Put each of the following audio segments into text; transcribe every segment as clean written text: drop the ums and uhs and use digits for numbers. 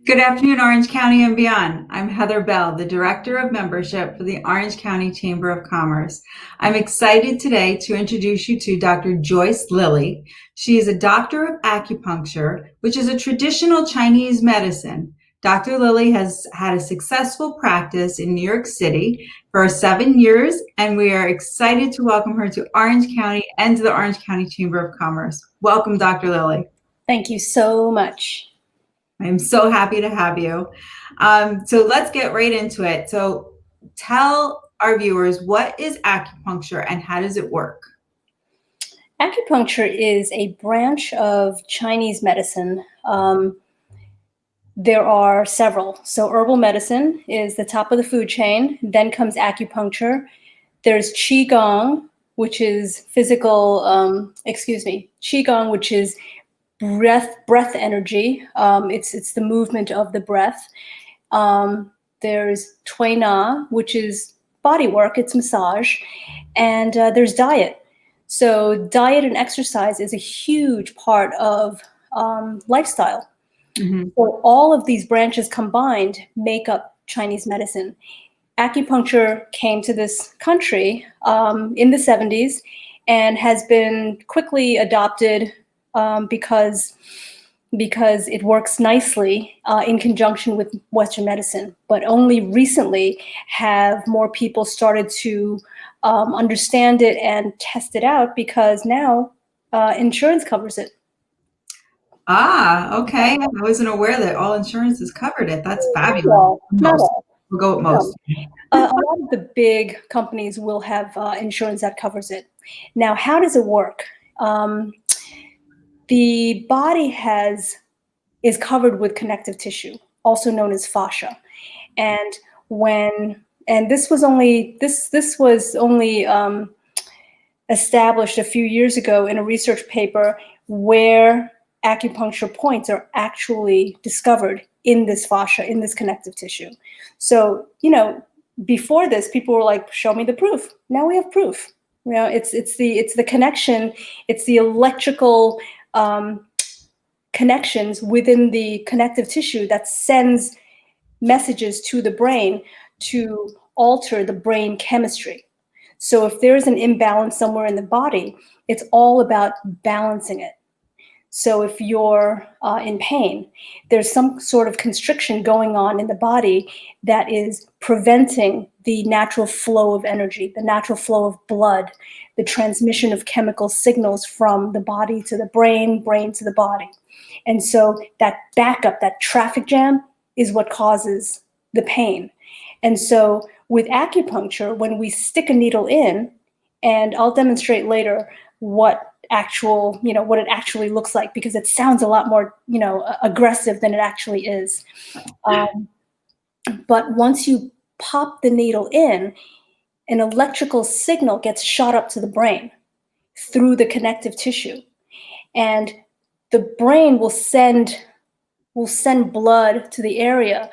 Good afternoon, Orange County and beyond. I'm Heather Bell, the Director of Membership for the Orange County Chamber of Commerce. I'm excited today to introduce you to Dr. Joyce Lilly. She is a doctor of acupuncture, which is a traditional Chinese medicine. Dr. Lilly has had a successful practice in New York City for 7 years, and we are excited to welcome her to Orange County and to the Orange County Chamber of Commerce. Welcome, Dr. Lilly. Thank you so much. I'm so happy to have you. So let's get right into it. So tell our viewers, what is acupuncture and how does it work? Acupuncture is a branch of Chinese medicine. There are several. So herbal medicine is the top of the food chain. Then comes acupuncture. There's Qigong, which is Qigong, which is breath energy. It's the movement of the breath. There's Tui Na, which is body work, it's massage. And there's diet. So diet and exercise is a huge part of lifestyle. Mm-hmm. So all of these branches combined make up Chinese medicine. Acupuncture came to this country in the 70s and has been quickly adopted because it works nicely in conjunction with Western medicine. But only recently have more people started to understand it and test it out because now insurance covers it. Ah, okay. I wasn't aware that all insurances covered it. That's fabulous. Not all. We'll go with most. A lot of the big companies will have insurance that covers it. Now, how does it work? The body is covered with connective tissue, also known as fascia. And this was only established a few years ago in a research paper where acupuncture points are actually discovered in this fascia, in this connective tissue. So, before this, people were like, show me the proof. Now we have proof. It's the connection, it's the electrical connections within the connective tissue that sends messages to the brain to alter the brain chemistry. So if there's an imbalance somewhere in the body, it's all about balancing it. So if you're in pain, there's some sort of constriction going on in the body that is preventing the natural flow of energy, the natural flow of blood, the transmission of chemical signals from the body to the brain, brain to the body. And so that backup, that traffic jam is what causes the pain. And so with acupuncture, when we stick a needle in, and I'll demonstrate later what it actually looks like, because it sounds a lot more, aggressive than it actually is. But once you pop the needle in, an electrical signal gets shot up to the brain through the connective tissue. And the brain will send blood to the area.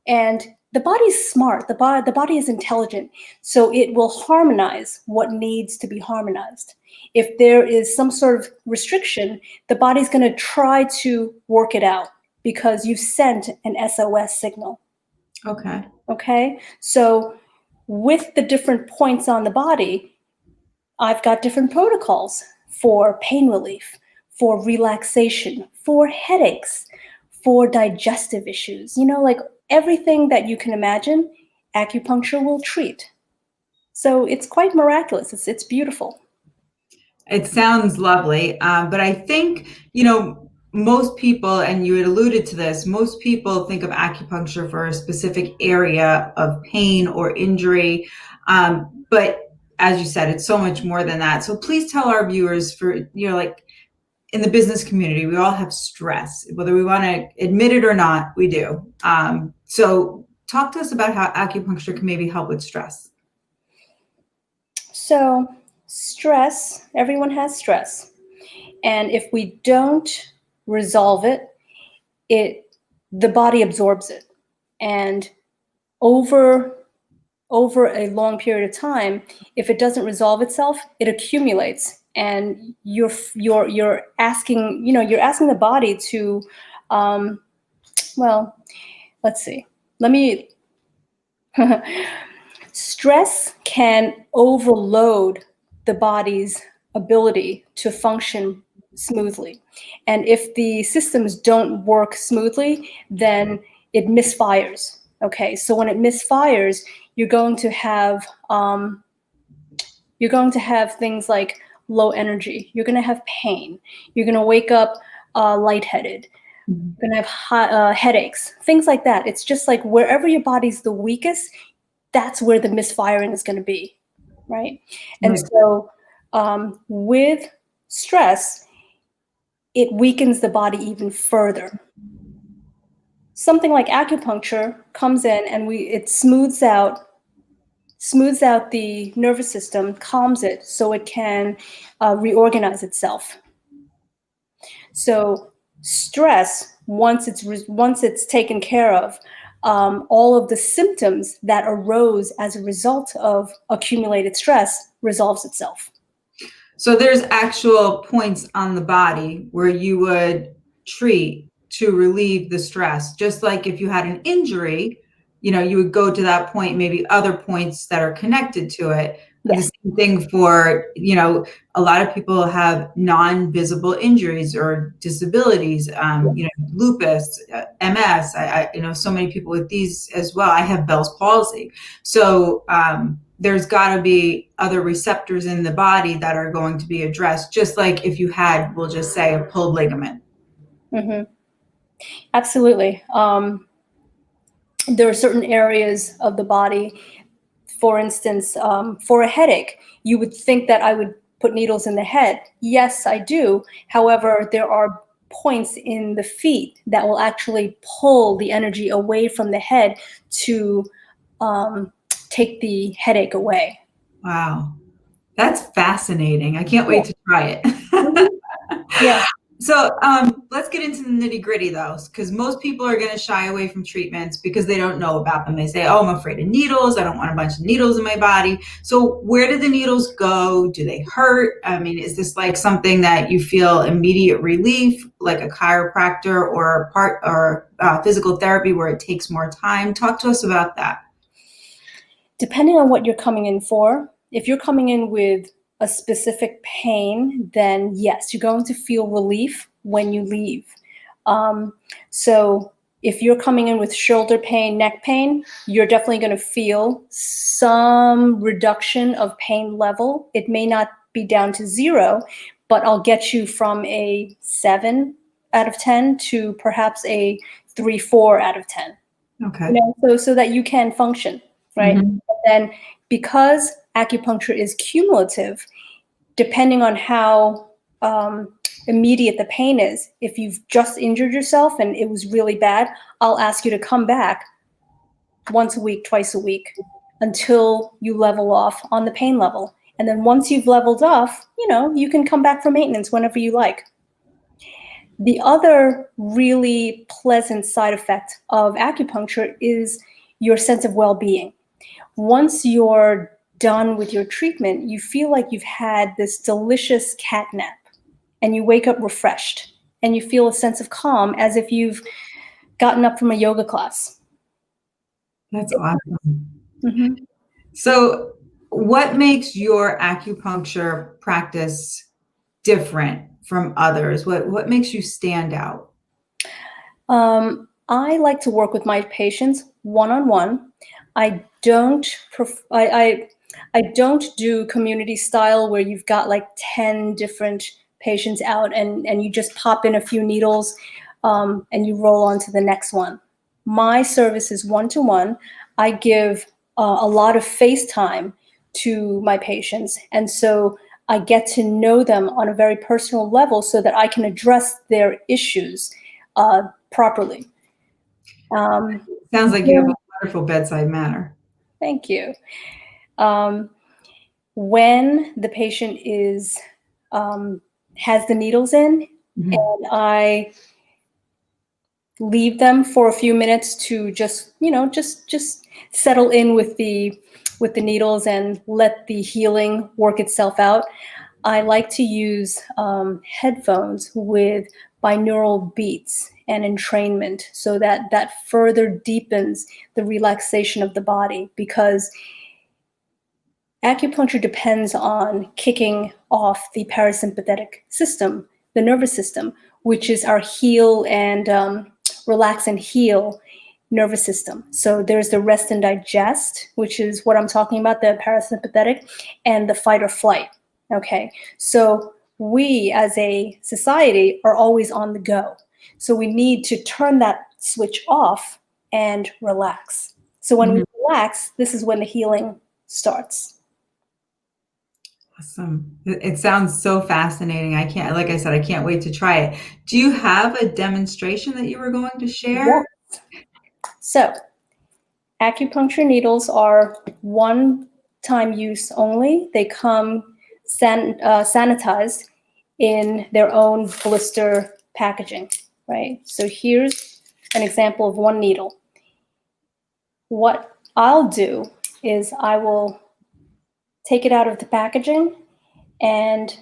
And the body's smart. The body is intelligent. So it will harmonize what needs to be harmonized. If there is some sort of restriction, the body's going to try to work it out because you've sent an SOS signal. Okay. So with the different points on the body, I've got different protocols for pain relief, for relaxation, for headaches, for digestive issues, like everything that you can imagine, acupuncture will treat. So it's quite miraculous. It's beautiful. It sounds lovely. But I think, most people, and you had alluded to this, most people think of acupuncture for a specific area of pain or injury. But as you said, it's so much more than that. So please tell our viewers, in the business community, we all have stress, whether we want to admit it or not, we do. So talk to us about how acupuncture can maybe help with stress. So stress, everyone has stress. And if we don't resolve it, the body absorbs it. And over a long period of time, if it doesn't resolve itself, it accumulates. And you're asking the body to Well, let's see. Let me. Stress can overload the body's ability to function smoothly. And if the systems don't work smoothly, then it misfires. Okay, so when it misfires, you're going to have things like low energy. You're going to have pain. You're going to wake up lightheaded. Mhm. You're going to have headaches, things like that. It's just like wherever your body's the weakest, that's where the misfiring is going to be, right? And Right. so with stress, it weakens the body even further. Something like acupuncture comes in and it smooths out the nervous system, calms it so it can reorganize itself. So stress, once it's taken care of, all of the symptoms that arose as a result of accumulated stress resolves itself. So there's actual points on the body where you would treat to relieve the stress. Just like if you had an injury, you would go to that point, maybe other points that are connected to it. The Yes. same thing for, a lot of people have non-visible injuries or disabilities, lupus, MS. I know so many people with these as well. I have Bell's palsy. So, there's got to be other receptors in the body that are going to be addressed, just like if you had, we'll just say, a pulled ligament. Mm-hmm. Absolutely. There are certain areas of the body, for instance, for a headache, you would think that I would put needles in the head. Yes, I do. However, there are points in the feet that will actually pull the energy away from the head to take the headache away. Wow. That's fascinating. I can't wait Yeah. to try Mhm. it. Yeah. So let's get into the nitty gritty though, because most people are going to shy away from treatments because they don't know about them. They say, oh, I'm afraid of needles. I don't want a bunch of needles in my body. So where do the needles go? Do they hurt? I mean, is this like something that you feel immediate relief, like a chiropractor or physical therapy where it takes more time? Talk to us about that. Depending on what you're coming in for, if you're coming in with a specific pain, then yes, you're going to feel relief when you leave. So if you're coming in with shoulder pain, neck pain, you're definitely going to feel some reduction of pain level. It may not be down to 0, but I'll get you from a 7 out of 10 to perhaps a 3, 4 out of 10. Okay. So that you can function, right? Mhm. And then because acupuncture is cumulative, depending on how immediate the pain is, if you've just injured yourself and it was really bad, I'll ask you to come back once a week, twice a week, until you level off on the pain level. And then once you've leveled off, you can come back for maintenance whenever you like. The other really pleasant side effect of acupuncture is your sense of well-being. Once you're done with your treatment, you feel like you've had this delicious cat nap and you wake up refreshed and you feel a sense of calm as if you've gotten up from a yoga class. That's awesome. Mm-hmm. So, what makes your acupuncture practice different from others? What makes you stand out? I like to work with my patients one-on-one. I don't I don't do community style where you've got like 10 different patients out and you just pop in a few needles and you roll on to the next one. My service is one-to-one. I give a lot of face time to my patients, and so I get to know them on a very personal level so that I can address their issues properly. Sounds like you have Yeah, a wonderful bedside manner. thank you. Um, when the patient has the needles in, Mhm. and I leave them for a few minutes to just settle in with the needles and let the healing work itself out. I like to use headphones with binaural beats and entrainment, so that that further deepens the relaxation of the body, because acupuncture depends on kicking off the parasympathetic system, the nervous system, which is our heal and relax and heal nervous system. So there's the rest and digest, which is what I'm talking about, the parasympathetic, and the fight or flight. Okay, so we as a society are always on the go. So we need to turn that switch off and relax. So when we relax, this is when the healing starts. Awesome. It sounds so fascinating. Like I said, I can't wait to try it. Do you have a demonstration that you were going to share? Yes. So acupuncture needles are one-time use only. They come sanitized in their own blister packaging, right? So here's an example of one needle. What I'll do is I will take it out of the packaging and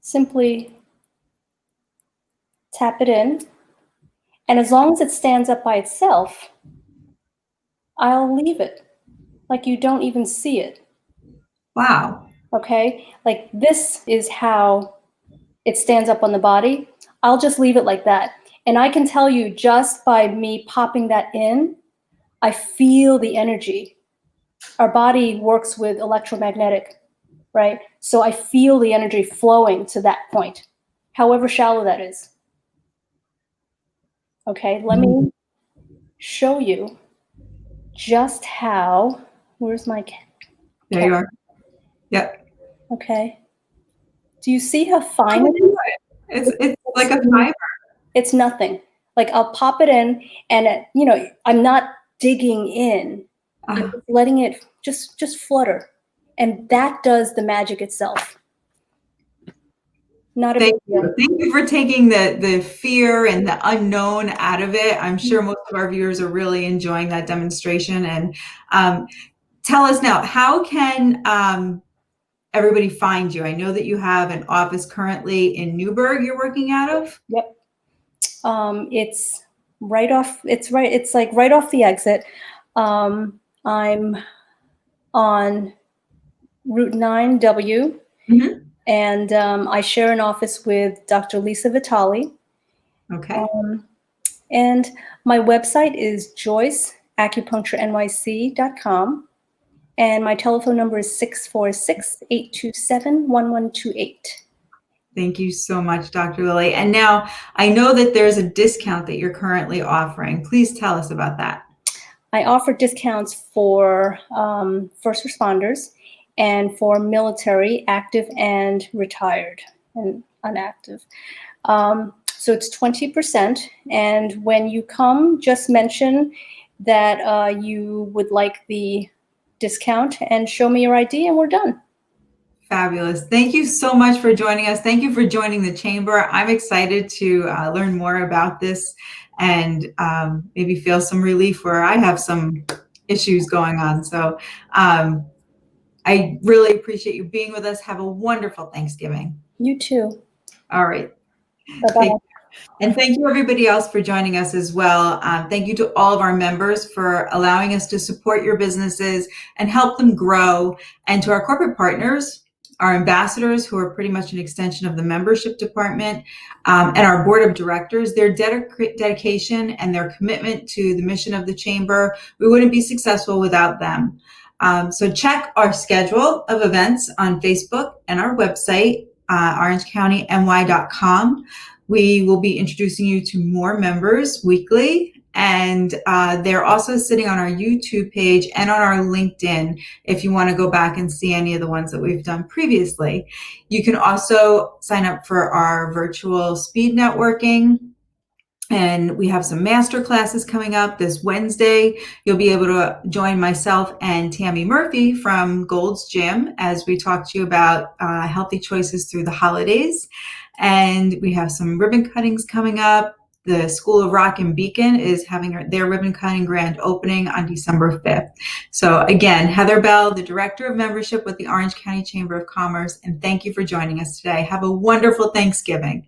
simply tap it in. And as long as it stands up by itself, I'll leave it like you don't even see it. Wow. Okay? Like this is how it stands up on the body. I'll just leave it like that. And I can tell you, just by me popping that in, I feel the energy. Our body works with electromagnetic, right? So I feel the energy flowing to that point, however shallow that is. Okay, let me show you just how, where's my There you are. Yep. Okay. Do you see how fine How it do you is? do it? It's like a fiber. It's nothing. Like I'll pop it in and, I'm not digging in. I'm just letting it just flutter. And that does the magic itself. Not a big deal. Thank you for taking the fear and the unknown out of it. I'm sure most of our viewers are really enjoying that demonstration. And tell us now, how can everybody find you? I know that you have an office currently in Newburgh you're working out of. Yep. It's right off. It's like right off the exit. I'm on Route 9W. Mm-hmm. And I share an office with Dr. Lisa Vitale. Okay. And my website is joyceacupuncturenyc.com. And my telephone number is 646-827-1128. Thank you so much, Dr. Lilly. And now I know that there's a discount that you're currently offering. Please tell us about that. I offer discounts for first responders and for military, active and retired and inactive. So it's 20%. And when you come, just mention that you would like the discount and show me your ID and we're done. Fabulous. Thank you so much for joining us. Thank you for joining the chamber. I'm excited to learn more about this and maybe feel some relief where I have some issues going on. So I really appreciate you being with us. Have a wonderful Thanksgiving. You too. All right. Bye-bye. And thank you everybody else for joining us as well. Thank you to all of our members for allowing us to support your businesses and help them grow. And to our corporate partners, our ambassadors, who are pretty much an extension of the membership department, and our board of directors, their dedication and their commitment to the mission of the chamber, we wouldn't be successful without them. So check our schedule of events on Facebook and our website, orangecountiny.com. We will be introducing you to more members weekly, and they're also sitting on our YouTube page and on our LinkedIn if you want to go back and see any of the ones that we've done previously. You can also sign up for our virtual speed networking. And we have some master classes coming up this Wednesday. You'll be able to join myself and Tammy Murphy from Gold's Gym as we talk to you about healthy choices through the holidays. And we have some ribbon cuttings coming up. The School of Rock and Beacon is having their ribbon cutting grand opening on December 5th. So again, Heather Bell, the Director of Membership with the Orange County Chamber of Commerce, and thank you for joining us today. Have a wonderful Thanksgiving.